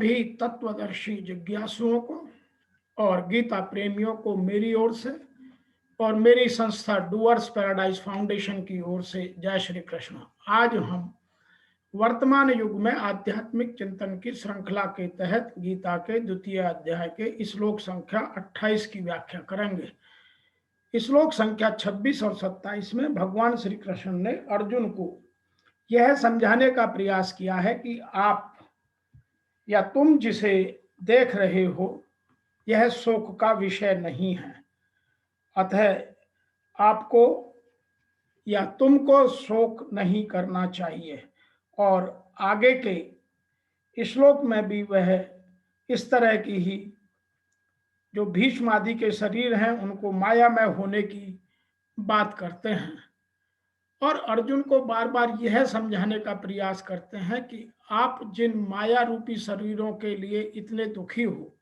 भी तत्वदर्शी जिज्ञासुओं को और गीता प्रेमियों को मेरी ओर से और मेरी संस्था डूअर्स पैराडाइज फाउंडेशन की ओर से जय श्री कृष्ण। आज हम वर्तमान युग में आध्यात्मिक चिंतन की श्रृंखला के तहत गीता के द्वितीय अध्याय के श्लोक संख्या 28 की व्याख्या करेंगे। श्लोक संख्या 26 और 27 में भगवान श्री कृष्ण ने अर्जुन को यह समझाने का प्रयास किया है कि आप या तुम जिसे देख रहे हो यह शोक का विषय नहीं है, अतः आपको या तुमको शोक नहीं करना चाहिए। और आगे के श्लोक में भी वह इस तरह की ही जो भीष्म आदि के शरीर हैं उनको मायामय होने की बात करते हैं और अर्जुन को बार बार यह समझाने का प्रयास करते हैं कि आप जिन माया रूपी शरीरों के लिए इतने दुखी हो,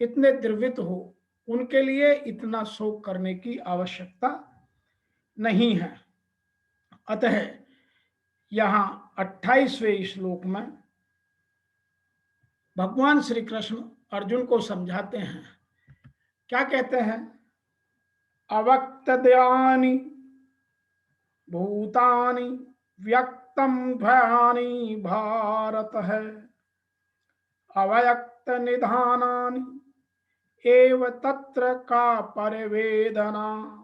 इतने द्रवित हो, उनके लिए इतना शोक करने की आवश्यकता नहीं है। अतः यहाँ 28वें श्लोक में भगवान श्री कृष्ण अर्जुन को समझाते हैं। क्या कहते हैं? अवक्तद्यानि भूतानि व्यक्तम भयानि भारत है, अव्यक्त निधानानि एव तत्र का परिवेदना।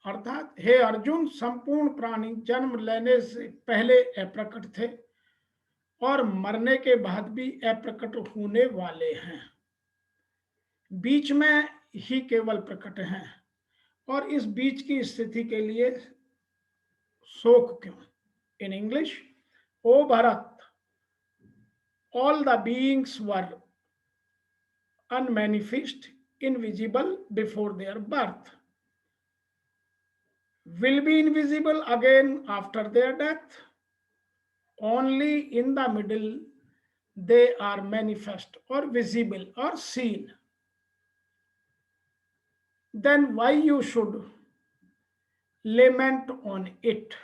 अर्थात हे अर्जुन, संपूर्ण प्राणी जन्म लेने से पहले अप्रकट थे और मरने के बाद भी अप्रकट होने वाले हैं, बीच में ही केवल प्रकट हैं। और इस बीच की स्थिति के लिए शोक क्यों? इन इंग्लिश, ओ Bharat, all the beings were unmanifest, invisible before their birth, will be invisible again after their death. Only in the middle they are manifest or visible or seen. Then why you should lament on it?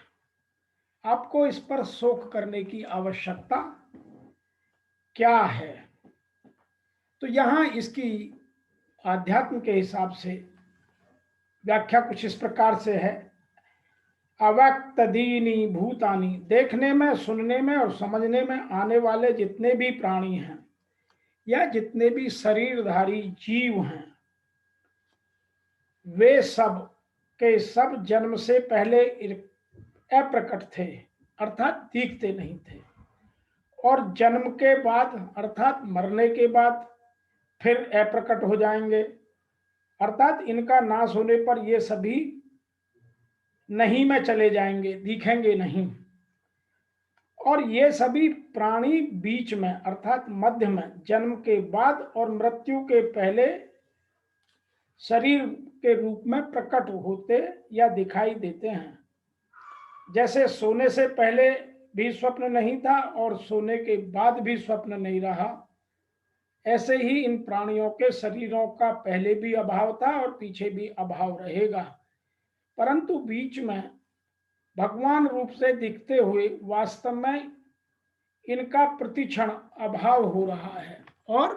आपको इस पर शोक करने की आवश्यकता क्या है? तो यहाँ इसकी आध्यात्म के हिसाब से व्याख्या कुछ इस प्रकार से है। अव्यक्तदीनि भूतानि, देखने में, सुनने में और समझने में आने वाले जितने भी प्राणी हैं या जितने भी शरीरधारी जीव हैं, वे सब के सब जन्म से पहले अप्रकट थे, अर्थात दिखते नहीं थे, और जन्म के बाद अर्थात मरने के बाद फिर अप्रकट हो जाएंगे, अर्थात इनका नाश होने पर ये सभी नहीं में चले जाएंगे, दिखेंगे नहीं। और ये सभी प्राणी बीच में अर्थात मध्य में, जन्म के बाद और मृत्यु के पहले शरीर के रूप में प्रकट होते या दिखाई देते हैं। जैसे सोने से पहले भी स्वप्न नहीं था और सोने के बाद भी स्वप्न नहीं रहा, ऐसे ही इन प्राणियों के शरीरों का पहले भी अभाव था और पीछे भी अभाव रहेगा, परंतु बीच में भगवान रूप से दिखते हुए वास्तव में इनका प्रतिक्षण अभाव हो रहा है और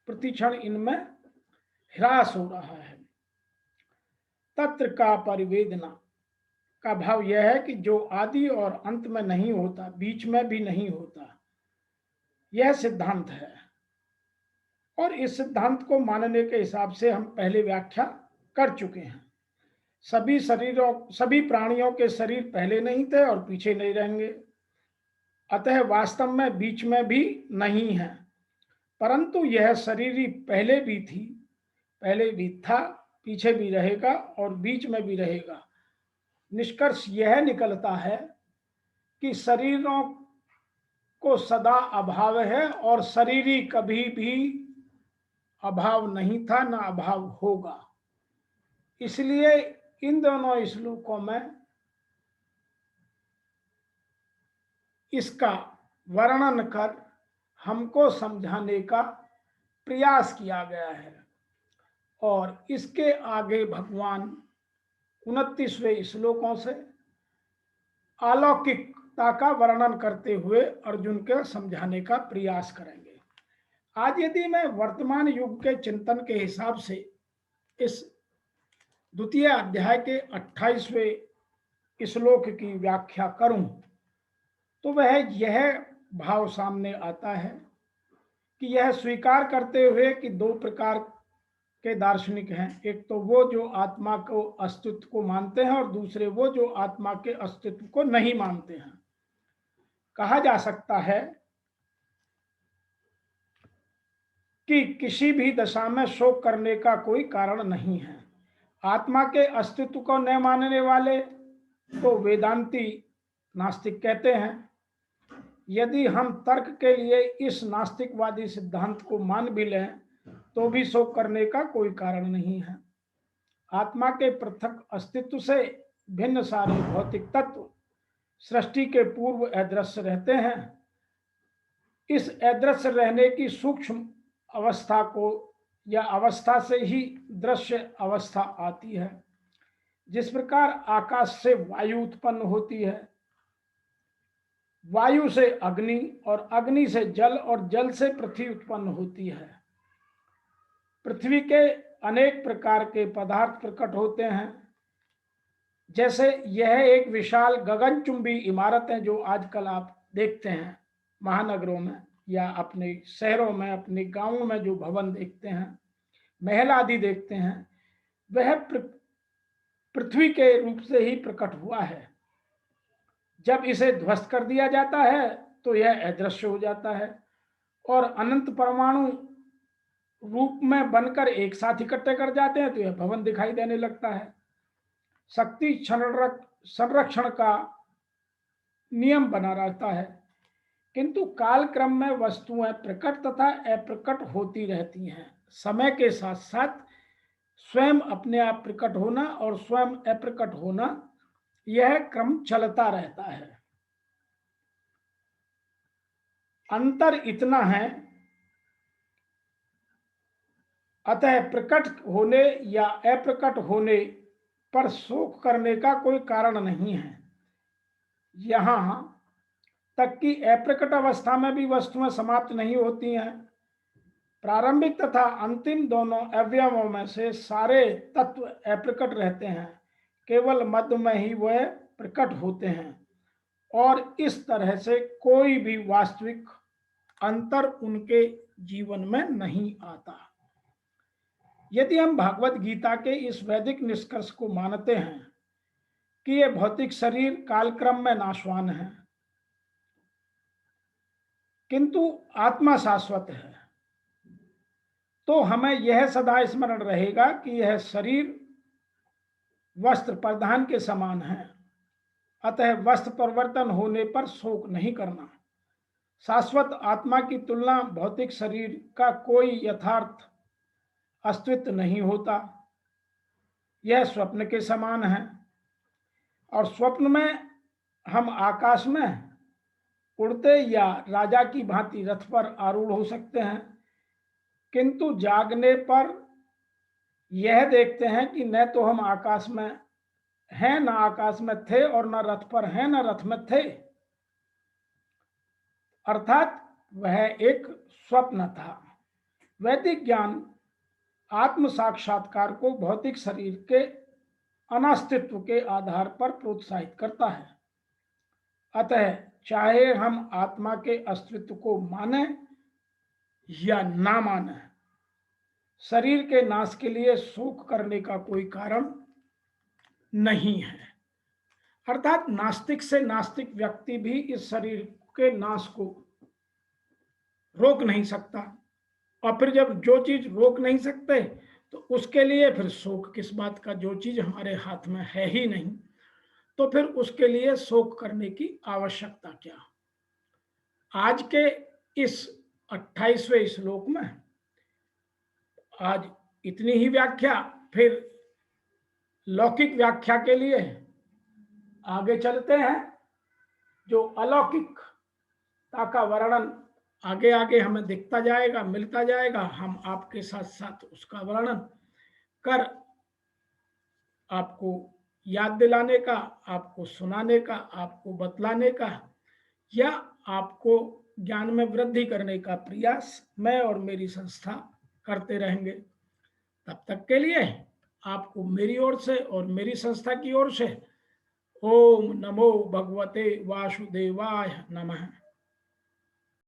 प्रतिक्षण इनमें ह्रास हो रहा है। तत्र का परिवेदना का भाव यह है कि जो आदि और अंत में नहीं होता, बीच में भी नहीं होता, यह सिद्धांत है। और इस सिद्धांत को मानने के हिसाब से हम पहले व्याख्या कर चुके हैं। सभी प्राणियों के शरीर पहले नहीं थे और पीछे नहीं रहेंगे, अतः वास्तव में बीच में भी नहीं है, परंतु यह शरीर ही पहले भी थी, पहले भी था, पीछे भी रहेगा और बीच में भी रहेगा। निष्कर्ष यह निकलता है कि शरीरों को सदा अभाव है और शरीर ही कभी भी अभाव नहीं था, न अभाव होगा। इसलिए इन दोनों श्लोकों में इसका वर्णन कर हमको समझाने का प्रयास किया गया है। और इसके आगे भगवान 29वें श्लोकों से अलौकिकता का वर्णन करते हुए अर्जुन के समझाने का प्रयास करेंगे। आज यदि मैं वर्तमान युग के चिंतन के हिसाब से इस द्वितीय अध्याय के 28वें श्लोक की व्याख्या करूं तो वह यह भाव सामने आता है कि यह स्वीकार करते हुए कि दो प्रकार के दार्शनिक हैं, एक तो वो जो आत्मा को अस्तित्व को मानते हैं और दूसरे वो जो आत्मा के अस्तित्व को नहीं मानते हैं। कहा जा सकता है कि किसी भी दशा में शोक करने का कोई कारण नहीं है। आत्मा के अस्तित्व को न मानने वाले तो वेदांती नास्तिक कहते हैं। यदि हम तर्क के लिए इस नास्तिकवादी सिद्धांत को मान भी लें तो भी शोक करने का कोई कारण नहीं है। आत्मा के पृथक अस्तित्व से भिन्न सारे भौतिक तत्व सृष्टि के पूर्व अदृश्य रहते हैं। इस अदृश्य रहने की सूक्ष्म अवस्था को या अवस्था से ही दृश्य अवस्था आती है। जिस प्रकार आकाश से वायु उत्पन्न होती है, वायु से अग्नि और अग्नि से जल और जल से पृथ्वी उत्पन्न होती है। पृथ्वी के अनेक प्रकार के पदार्थ प्रकट होते हैं। जैसे यह एक विशाल गगनचुंबी इमारत है जो आजकल आप देखते हैं महानगरों में या अपने शहरों में, अपने गांवों में जो भवन देखते हैं, महल आदि देखते हैं, वह पृथ्वी के रूप से ही प्रकट हुआ है। जब इसे ध्वस्त कर दिया जाता है तो यह अदृश्य हो जाता है और अनंत परमाणु रूप में बनकर एक साथ इकट्ठे कर जाते हैं तो यह भवन दिखाई देने लगता है। शक्ति संरक्षण का नियम बना रहता है, किंतु कालक्रम में वस्तुएं प्रकट तथा अप्रकट होती रहती हैं। समय के साथ साथ स्वयं अपने आप प्रकट होना और स्वयं अप्रकट होना, यह क्रम चलता रहता है। अंतर इतना है, अतः प्रकट होने या अप्रकट होने पर शोक करने का कोई कारण नहीं है। यहां तक कि अप्रकट अवस्था में भी वस्तुएं समाप्त नहीं होती हैं। प्रारंभिक तथा अंतिम दोनों अवयवों में से सारे तत्व अप्रकट रहते हैं, केवल मध्य में ही वह प्रकट होते हैं और इस तरह से कोई भी वास्तविक अंतर उनके जीवन में नहीं आता। यदि हम भागवत गीता के इस वैदिक निष्कर्ष को मानते हैं कि यह भौतिक शरीर कालक्रम में नाशवान है किंतु आत्मा शाश्वत है, तो हमें यह सदा स्मरण रहेगा कि यह शरीर वस्त्र परिधान के समान है। अतः वस्त्र परिवर्तन होने पर शोक नहीं करना। शाश्वत आत्मा की तुलना भौतिक शरीर का कोई यथार्थ अस्तित्व नहीं होता। यह स्वप्न के समान है और स्वप्न में हम आकाश में उड़ते या राजा की भांति रथ पर आरूढ़ हो सकते हैं, किंतु जागने पर यह देखते हैं कि न तो हम आकाश में हैं, न आकाश में थे, और न रथ पर हैं, न रथ में थे। अर्थात वह एक स्वप्न था। वैदिक ज्ञान आत्म साक्षात्कार को भौतिक शरीर के अनास्तित्व के आधार पर प्रोत्साहित करता है। अतः चाहे हम आत्मा के अस्तित्व को माने या ना माने, शरीर के नाश के लिए शोक करने का कोई कारण नहीं है। अर्थात नास्तिक से नास्तिक व्यक्ति भी इस शरीर के नाश को रोक नहीं सकता, और फिर जब जो चीज रोक नहीं सकते तो उसके लिए फिर शोक किस बात का, जो चीज हमारे हाथ में है ही नहीं, तो फिर उसके लिए शोक करने की आवश्यकता क्या। आज के इस 28वें श्लोक में आज इतनी ही व्याख्या, फिर लौकिक व्याख्या के लिए आगे चलते हैं। जो अलौकिकता का वर्णन आगे आगे हमें दिखता जाएगा, मिलता जाएगा, हम आपके साथ साथ उसका वर्णन कर आपको याद दिलाने का, आपको सुनाने का, आपको बतलाने का या आपको ज्ञान में वृद्धि करने का प्रयास मैं और मेरी संस्था करते रहेंगे। तब तक के लिए आपको मेरी ओर से और मेरी संस्था की ओर से ओम नमो भगवते वासुदेवाय नमः।